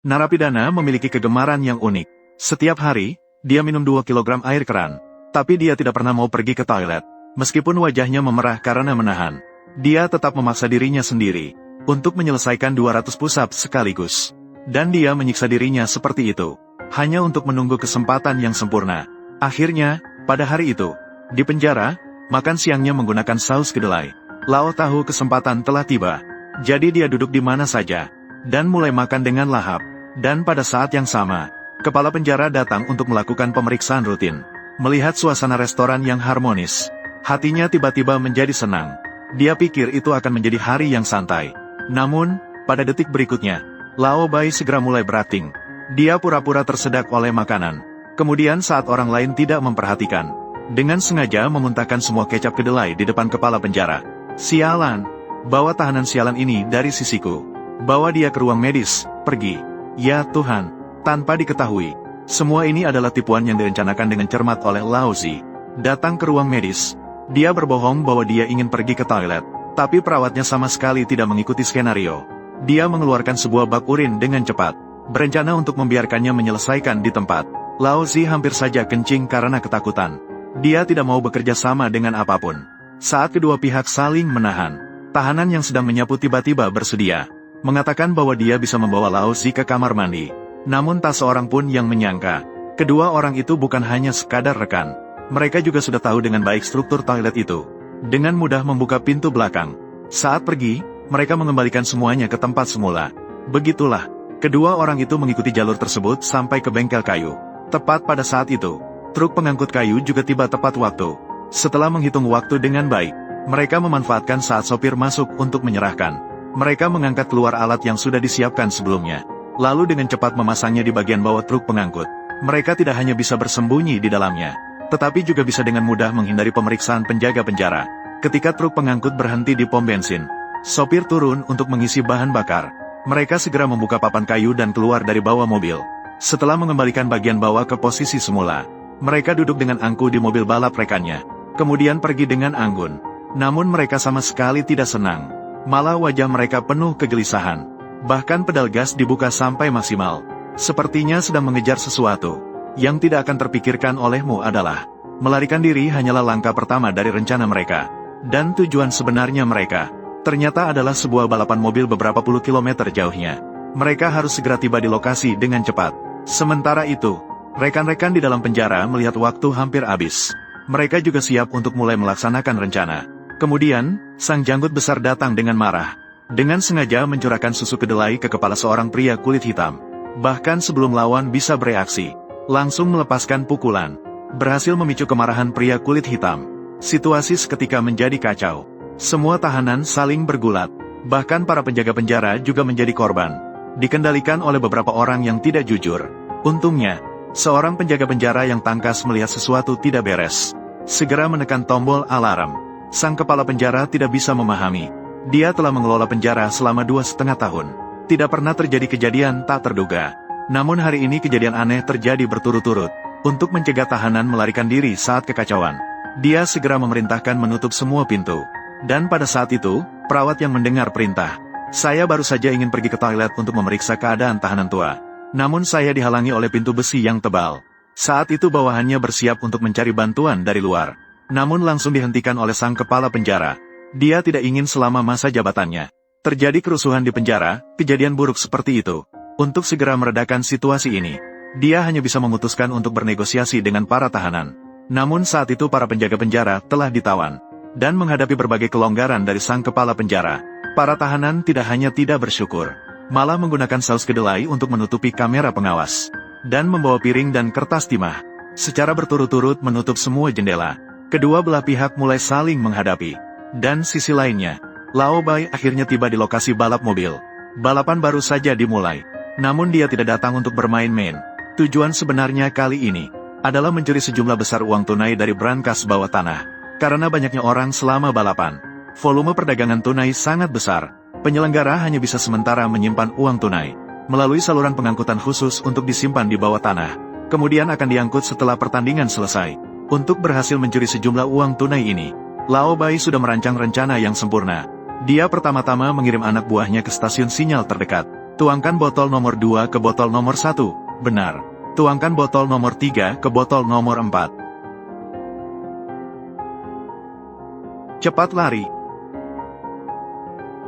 Narapidana memiliki kegemaran yang unik. Setiap hari, dia minum 2 kilogram air keran. Tapi dia tidak pernah mau pergi ke toilet. Meskipun wajahnya memerah karena menahan, dia tetap memaksa dirinya sendiri untuk menyelesaikan 200 push-up sekaligus. Dan dia menyiksa dirinya seperti itu, hanya untuk menunggu kesempatan yang sempurna. Akhirnya, pada hari itu, di penjara, makan siangnya menggunakan saus kedelai. Lao tahu kesempatan telah tiba. Jadi dia duduk di mana saja, dan mulai makan dengan lahap. Dan pada saat yang sama, kepala penjara datang untuk melakukan pemeriksaan rutin. Melihat suasana restoran yang harmonis, hatinya tiba-tiba menjadi senang. Dia pikir itu akan menjadi hari yang santai. Namun, pada detik berikutnya, Lao Bai segera mulai berakting. Dia pura-pura tersedak oleh makanan. Kemudian saat orang lain tidak memperhatikan, dengan sengaja memuntahkan semua kecap kedelai di depan kepala penjara. Sialan! Bawa tahanan sialan ini dari sisiku. Bawa dia ke ruang medis, pergi. Ya Tuhan, tanpa diketahui, semua ini adalah tipuan yang direncanakan dengan cermat oleh Lao Zi. Datang ke ruang medis. Dia berbohong bahwa dia ingin pergi ke toilet, tapi perawatnya sama sekali tidak mengikuti skenario. Dia mengeluarkan sebuah bak urin dengan cepat, berencana untuk membiarkannya menyelesaikan di tempat. Lao Zi hampir saja kencing karena ketakutan. Dia tidak mau bekerja sama dengan apapun. Saat kedua pihak saling menahan, tahanan yang sedang menyapu tiba-tiba bersedia, mengatakan bahwa dia bisa membawa Lao Zi ke kamar mandi. Namun tak seorang pun yang menyangka, kedua orang itu bukan hanya sekadar rekan. Mereka juga sudah tahu dengan baik struktur toilet itu. Dengan mudah membuka pintu belakang. Saat pergi, mereka mengembalikan semuanya ke tempat semula. Begitulah, kedua orang itu mengikuti jalur tersebut sampai ke bengkel kayu. Tepat pada saat itu, truk pengangkut kayu juga tiba tepat waktu. Setelah menghitung waktu dengan baik, mereka memanfaatkan saat sopir masuk untuk menyerahkan. Mereka mengangkat keluar alat yang sudah disiapkan sebelumnya, lalu dengan cepat memasangnya di bagian bawah truk pengangkut. Mereka tidak hanya bisa bersembunyi di dalamnya, tetapi juga bisa dengan mudah menghindari pemeriksaan penjaga penjara. Ketika truk pengangkut berhenti di pom bensin, sopir turun untuk mengisi bahan bakar. Mereka segera membuka papan kayu dan keluar dari bawah mobil. Setelah mengembalikan bagian bawah ke posisi semula, mereka duduk dengan angkuh di mobil balap rekannya, kemudian pergi dengan anggun. Namun mereka sama sekali tidak senang. Malah wajah mereka penuh kegelisahan. Bahkan pedal gas dibuka sampai maksimal. Sepertinya sedang mengejar sesuatu. Yang tidak akan terpikirkan olehmu adalah, melarikan diri hanyalah langkah pertama dari rencana mereka. Dan tujuan sebenarnya mereka, ternyata adalah sebuah balapan mobil beberapa puluh kilometer jauhnya. Mereka harus segera tiba di lokasi dengan cepat. Sementara itu, rekan-rekan di dalam penjara melihat waktu hampir habis. Mereka juga siap untuk mulai melaksanakan rencana. Kemudian, sang janggut besar datang dengan marah. Dengan sengaja mencurahkan susu kedelai ke kepala seorang pria kulit hitam. Bahkan sebelum lawan bisa bereaksi, langsung melepaskan pukulan. Berhasil memicu kemarahan pria kulit hitam. Situasi seketika menjadi kacau. Semua tahanan saling bergulat. Bahkan para penjaga penjara juga menjadi korban. Dikendalikan oleh beberapa orang yang tidak jujur. Untungnya, seorang penjaga penjara yang tangkas melihat sesuatu tidak beres. Segera menekan tombol alarm. Sang kepala penjara tidak bisa memahami. Dia telah mengelola penjara selama 2,5 tahun. Tidak pernah terjadi kejadian tak terduga. Namun hari ini kejadian aneh terjadi berturut-turut. Untuk mencegah tahanan melarikan diri saat kekacauan, dia segera memerintahkan menutup semua pintu. Dan pada saat itu, perawat yang mendengar perintah, "Saya baru saja ingin pergi ke toilet untuk memeriksa keadaan tahanan tua. Namun saya dihalangi oleh pintu besi yang tebal." Saat itu bawahannya bersiap untuk mencari bantuan dari luar. Namun langsung dihentikan oleh sang kepala penjara. Dia tidak ingin selama masa jabatannya terjadi kerusuhan di penjara, kejadian buruk seperti itu. Untuk segera meredakan situasi ini, dia hanya bisa memutuskan untuk bernegosiasi dengan para tahanan. Namun saat itu para penjaga penjara telah ditawan. Dan menghadapi berbagai kelonggaran dari sang kepala penjara, para tahanan tidak hanya tidak bersyukur, malah menggunakan saus kedelai untuk menutupi kamera pengawas. Dan membawa piring dan kertas timah. Secara berturut-turut menutup semua jendela. Kedua belah pihak mulai saling menghadapi. Dan sisi lainnya, Lao Bai akhirnya tiba di lokasi balap mobil. Balapan baru saja dimulai. Namun dia tidak datang untuk bermain-main. Tujuan sebenarnya kali ini adalah mencuri sejumlah besar uang tunai dari brankas bawah tanah. Karena banyaknya orang selama balapan, volume perdagangan tunai sangat besar. Penyelenggara hanya bisa sementara menyimpan uang tunai melalui saluran pengangkutan khusus untuk disimpan di bawah tanah. Kemudian akan diangkut setelah pertandingan selesai. Untuk berhasil mencuri sejumlah uang tunai ini, Lao Bai sudah merancang rencana yang sempurna. Dia pertama-tama mengirim anak buahnya ke stasiun sinyal terdekat. Tuangkan botol nomor 2 ke botol nomor 1. Benar. Tuangkan botol nomor 3 ke botol nomor 4. Cepat lari.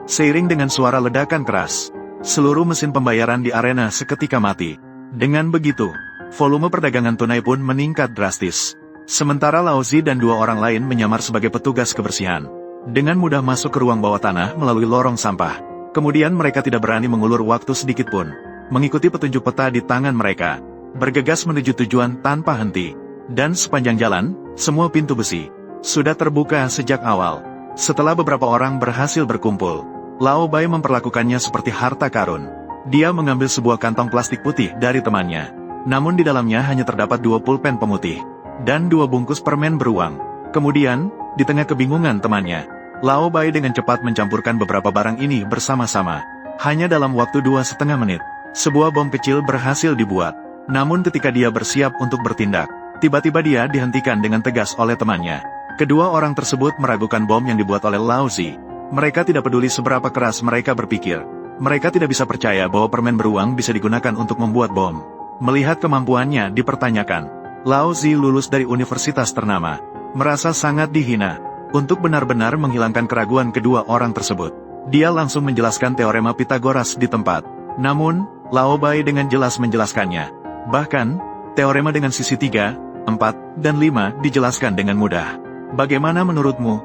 Seiring dengan suara ledakan keras, seluruh mesin pembayaran di arena seketika mati. Dengan begitu, volume perdagangan tunai pun meningkat drastis. Sementara Lao Zi dan dua orang lain menyamar sebagai petugas kebersihan. Dengan mudah masuk ke ruang bawah tanah melalui lorong sampah. Kemudian mereka tidak berani mengulur waktu sedikit pun. Mengikuti petunjuk peta di tangan mereka. Bergegas menuju tujuan tanpa henti. Dan sepanjang jalan, semua pintu besi sudah terbuka sejak awal. Setelah beberapa orang berhasil berkumpul, Lao Bai memperlakukannya seperti harta karun. Dia mengambil sebuah kantong plastik putih dari temannya. Namun di dalamnya hanya terdapat 2 pulpen pemutih. Dan 2 bungkus permen beruang. Kemudian, di tengah kebingungan temannya, Lao Bai dengan cepat mencampurkan beberapa barang ini bersama-sama. Hanya dalam waktu 2,5 menit, sebuah bom kecil berhasil dibuat. Namun ketika dia bersiap untuk bertindak, tiba-tiba dia dihentikan dengan tegas oleh temannya. Kedua orang tersebut meragukan bom yang dibuat oleh Lao Zi. Mereka tidak peduli seberapa keras mereka berpikir. Mereka tidak bisa percaya bahwa permen beruang bisa digunakan untuk membuat bom. Melihat kemampuannya dipertanyakan, Lao Zi lulus dari universitas ternama. Merasa sangat dihina. Untuk benar-benar menghilangkan keraguan kedua orang tersebut, dia langsung menjelaskan teorema Pythagoras di tempat. Namun, Lao Bai dengan jelas menjelaskannya. Bahkan, teorema dengan sisi 3, 4, dan 5 dijelaskan dengan mudah. Bagaimana menurutmu?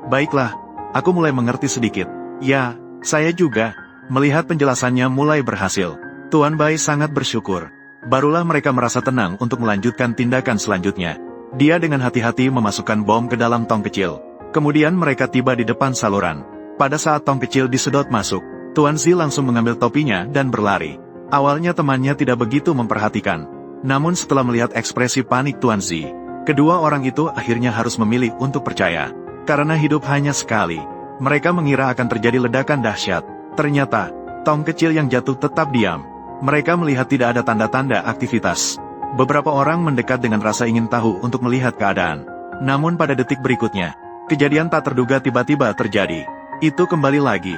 Baiklah, aku mulai mengerti sedikit. Ya, saya juga. Melihat penjelasannya mulai berhasil, Tuan Bai sangat bersyukur. Barulah mereka merasa tenang untuk melanjutkan tindakan selanjutnya. Dia dengan hati-hati memasukkan bom ke dalam tong kecil. Kemudian mereka tiba di depan saluran. Pada saat tong kecil disedot masuk, Tuan Zi langsung mengambil topinya dan berlari. Awalnya temannya tidak begitu memperhatikan. Namun setelah melihat ekspresi panik Tuan Zi, kedua orang itu akhirnya harus memilih untuk percaya. Karena hidup hanya sekali. Mereka mengira akan terjadi ledakan dahsyat. Ternyata, tong kecil yang jatuh tetap diam. Mereka melihat tidak ada tanda-tanda aktivitas. Beberapa orang mendekat dengan rasa ingin tahu untuk melihat keadaan. Namun pada detik berikutnya, kejadian tak terduga tiba-tiba terjadi. Itu kembali lagi.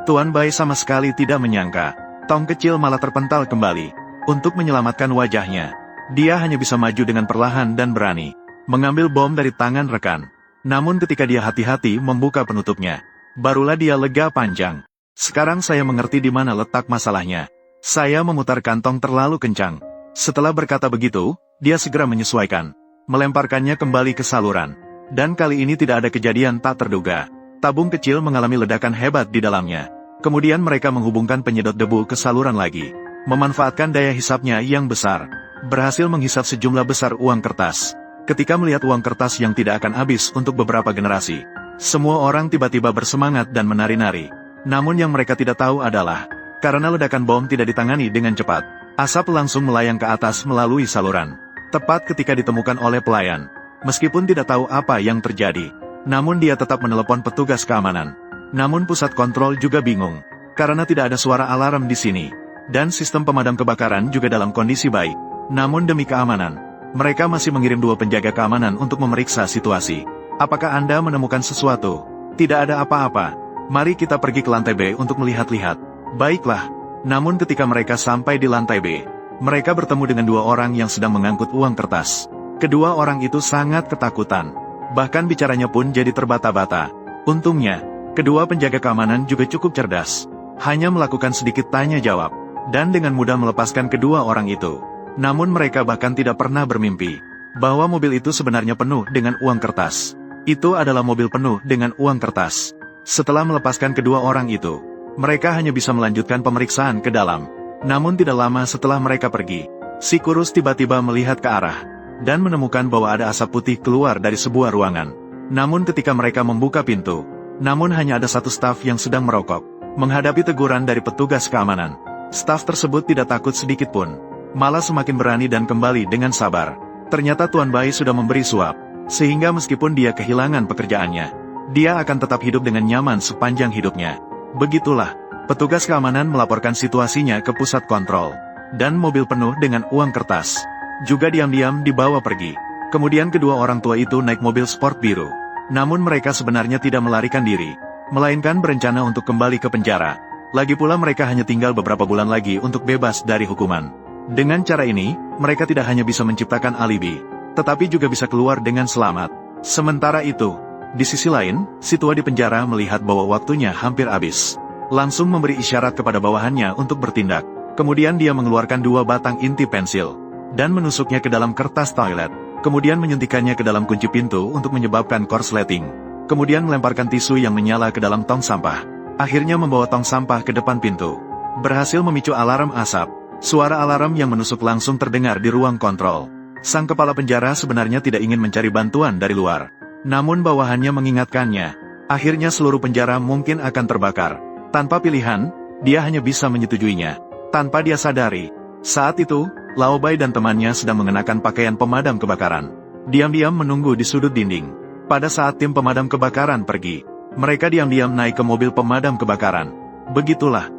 Tuan Bai sama sekali tidak menyangka, tong kecil malah terpental kembali. Untuk menyelamatkan wajahnya, dia hanya bisa maju dengan perlahan dan berani mengambil bom dari tangan rekan. Namun ketika dia hati-hati membuka penutupnya, barulah dia lega panjang. Sekarang saya mengerti di mana letak masalahnya. Saya memutar kantong terlalu kencang. Setelah berkata begitu, dia segera menyesuaikan, melemparkannya kembali ke saluran. Dan kali ini tidak ada kejadian tak terduga. Tabung kecil mengalami ledakan hebat di dalamnya. Kemudian mereka menghubungkan penyedot debu ke saluran lagi. Memanfaatkan daya hisapnya yang besar, berhasil menghisap sejumlah besar uang kertas. Ketika melihat uang kertas yang tidak akan habis untuk beberapa generasi, semua orang tiba-tiba bersemangat dan menari-nari. Namun yang mereka tidak tahu adalah, karena ledakan bom tidak ditangani dengan cepat, asap langsung melayang ke atas melalui saluran. Tepat ketika ditemukan oleh pelayan. Meskipun tidak tahu apa yang terjadi, namun dia tetap menelepon petugas keamanan. Namun pusat kontrol juga bingung, karena tidak ada suara alarm di sini. Dan sistem pemadam kebakaran juga dalam kondisi baik. Namun demi keamanan, mereka masih mengirim 2 penjaga keamanan untuk memeriksa situasi. Apakah Anda menemukan sesuatu? Tidak ada apa-apa. Mari kita pergi ke lantai B untuk melihat-lihat. Baiklah. Namun ketika mereka sampai di lantai B, mereka bertemu dengan 2 orang yang sedang mengangkut uang kertas. Kedua orang itu sangat ketakutan. Bahkan bicaranya pun jadi terbata-bata. Untungnya, kedua penjaga keamanan juga cukup cerdas. Hanya melakukan sedikit tanya jawab. Dan dengan mudah melepaskan kedua orang itu. Namun mereka bahkan tidak pernah bermimpi bahwa mobil itu sebenarnya penuh dengan uang kertas. Itu adalah mobil penuh dengan uang kertas. Setelah melepaskan kedua orang itu, mereka hanya bisa melanjutkan pemeriksaan ke dalam. Namun tidak lama setelah mereka pergi, si kurus tiba-tiba melihat ke arah dan menemukan bahwa ada asap putih keluar dari sebuah ruangan. Namun ketika mereka membuka pintu, namun hanya ada satu staf yang sedang merokok. Menghadapi teguran dari petugas keamanan, staf tersebut tidak takut sedikit pun. Malah semakin berani dan kembali dengan sabar. Ternyata Tuan Bai sudah memberi suap, sehingga meskipun dia kehilangan pekerjaannya, dia akan tetap hidup dengan nyaman sepanjang hidupnya. Begitulah, petugas keamanan melaporkan situasinya ke pusat kontrol. Dan mobil penuh dengan uang kertas juga diam-diam dibawa pergi. Kemudian kedua orang tua itu naik mobil sport biru. Namun mereka sebenarnya tidak melarikan diri. melainkan berencana untuk kembali ke penjara. Lagi pula mereka hanya tinggal beberapa bulan lagi untuk bebas dari hukuman. Dengan cara ini, mereka tidak hanya bisa menciptakan alibi, tetapi juga bisa keluar dengan selamat. Sementara itu, di sisi lain, si tua di penjara melihat bahwa waktunya hampir habis. Langsung memberi isyarat kepada bawahannya untuk bertindak. Kemudian dia mengeluarkan 2 batang inti pensil, dan menusuknya ke dalam kertas toilet. Kemudian menyuntikannya ke dalam kunci pintu untuk menyebabkan korsleting. Kemudian melemparkan tisu yang menyala ke dalam tong sampah. Akhirnya membawa tong sampah ke depan pintu. Berhasil memicu alarm asap. Suara alarm yang menusuk langsung terdengar di ruang kontrol. Sang kepala penjara sebenarnya tidak ingin mencari bantuan dari luar. Namun bawahannya mengingatkannya. Akhirnya seluruh penjara mungkin akan terbakar. Tanpa pilihan, dia hanya bisa menyetujuinya. Tanpa dia sadari, saat itu, Lao Bai dan temannya sedang mengenakan pakaian pemadam kebakaran. Diam-diam menunggu di sudut dinding. Pada saat tim pemadam kebakaran pergi, mereka diam-diam naik ke mobil pemadam kebakaran. Begitulah,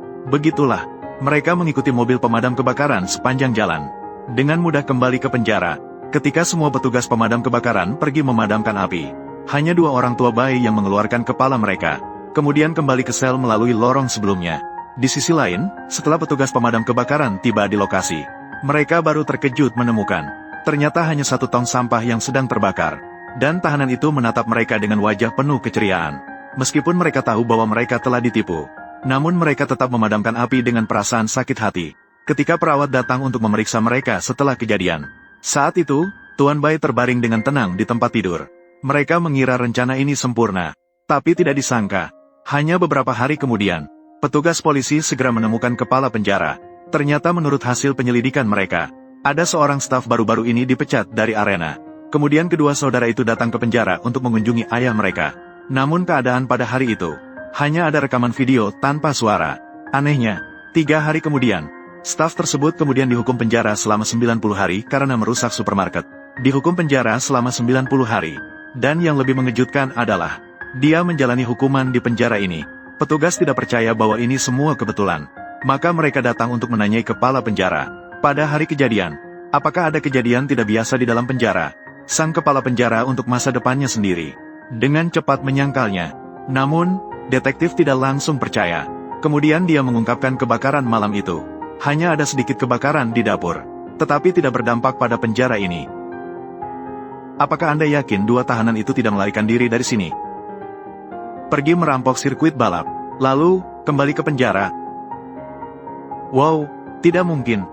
mereka mengikuti mobil pemadam kebakaran sepanjang jalan. Dengan mudah kembali ke penjara, ketika semua petugas pemadam kebakaran pergi memadamkan api. Hanya 2 orang tua bayi yang mengeluarkan kepala mereka, kemudian kembali ke sel melalui lorong sebelumnya. Di sisi lain, setelah petugas pemadam kebakaran tiba di lokasi, mereka baru terkejut menemukan, ternyata hanya 1 tong sampah yang sedang terbakar. Dan tahanan itu menatap mereka dengan wajah penuh keceriaan. Meskipun mereka tahu bahwa mereka telah ditipu, namun mereka tetap memadamkan api dengan perasaan sakit hati. Ketika perawat datang untuk memeriksa mereka setelah kejadian. Saat itu, Tuan Bai terbaring dengan tenang di tempat tidur. Mereka mengira rencana ini sempurna, tapi tidak disangka. Hanya beberapa hari kemudian, petugas polisi segera menemukan kepala penjara. Ternyata menurut hasil penyelidikan mereka, ada seorang staf baru-baru ini dipecat dari arena. Kemudian kedua saudara itu datang ke penjara untuk mengunjungi ayah mereka. Namun keadaan pada hari itu, hanya ada rekaman video tanpa suara. Anehnya, 3 hari kemudian, staf tersebut kemudian dihukum penjara selama 90 hari karena merusak supermarket. Dihukum penjara selama 90 hari. Dan yang lebih mengejutkan adalah, dia menjalani hukuman di penjara ini. Petugas tidak percaya bahwa ini semua kebetulan. Maka mereka datang untuk menanyai kepala penjara. Pada hari kejadian, apakah ada kejadian tidak biasa di dalam penjara? Sang kepala penjara untuk masa depannya sendiri. Dengan cepat menyangkalnya. Namun, detektif tidak langsung percaya. Kemudian dia mengungkapkan kebakaran malam itu. Hanya ada sedikit kebakaran di dapur. Tetapi tidak berdampak pada penjara ini. Apakah Anda yakin 2 tahanan itu tidak melarikan diri dari sini? Pergi merampok sirkuit balap, lalu kembali ke penjara. Wow, tidak mungkin.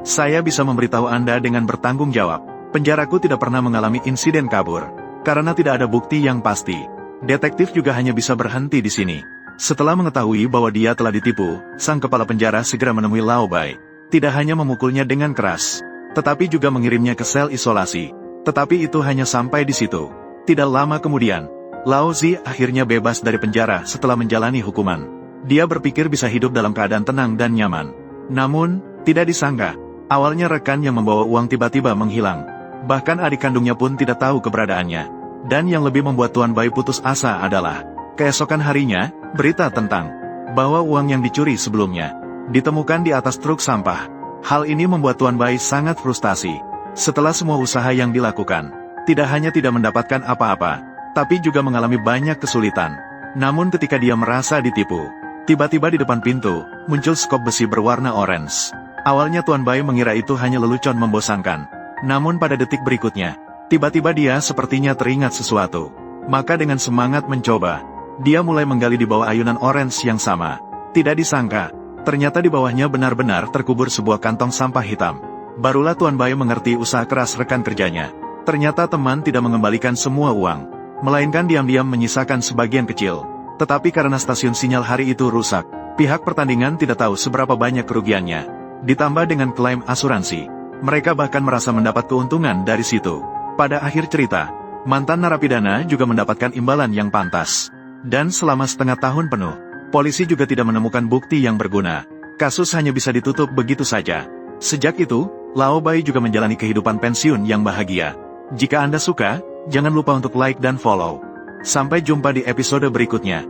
Saya bisa memberitahu Anda dengan bertanggung jawab. Penjaraku tidak pernah mengalami insiden kabur. Karena tidak ada bukti yang pasti. Detektif juga hanya bisa berhenti di sini. Setelah mengetahui bahwa dia telah ditipu, sang kepala penjara segera menemui Lao Bai. Tidak hanya memukulnya dengan keras, tetapi juga mengirimnya ke sel isolasi. Tetapi itu hanya sampai di situ. Tidak lama kemudian, Lao Zi akhirnya bebas dari penjara setelah menjalani hukuman. Dia berpikir bisa hidup dalam keadaan tenang dan nyaman. Namun, tidak disangka, awalnya rekan yang membawa uang tiba-tiba menghilang. Bahkan adik kandungnya pun tidak tahu keberadaannya. Dan yang lebih membuat Tuan Bai putus asa adalah, keesokan harinya, berita tentang bahwa uang yang dicuri sebelumnya ditemukan di atas truk sampah. Hal ini membuat Tuan Bai sangat frustasi. Setelah semua usaha yang dilakukan, tidak hanya tidak mendapatkan apa-apa, tapi juga mengalami banyak kesulitan. Namun ketika dia merasa ditipu, tiba-tiba di depan pintu, muncul skop besi berwarna orange. Awalnya Tuan Bai mengira itu hanya lelucon membosankan. Namun pada detik berikutnya, tiba-tiba dia sepertinya teringat sesuatu. Maka dengan semangat mencoba, dia mulai menggali di bawah ayunan orange yang sama. Tidak disangka, ternyata di bawahnya benar-benar terkubur sebuah kantong sampah hitam. Barulah Tuan Bai mengerti usaha keras rekan kerjanya. Ternyata teman tidak mengembalikan semua uang, melainkan diam-diam menyisakan sebagian kecil. Tetapi karena stasiun sinyal hari itu rusak, pihak pertandingan tidak tahu seberapa banyak kerugiannya. Ditambah dengan klaim asuransi, mereka bahkan merasa mendapat keuntungan dari situ. Pada akhir cerita, mantan narapidana juga mendapatkan imbalan yang pantas. Dan selama setengah tahun penuh, polisi juga tidak menemukan bukti yang berguna. Kasus hanya bisa ditutup begitu saja. Sejak itu, Lao Bai juga menjalani kehidupan pensiun yang bahagia. Jika Anda suka, jangan lupa untuk like dan follow. Sampai jumpa di episode berikutnya.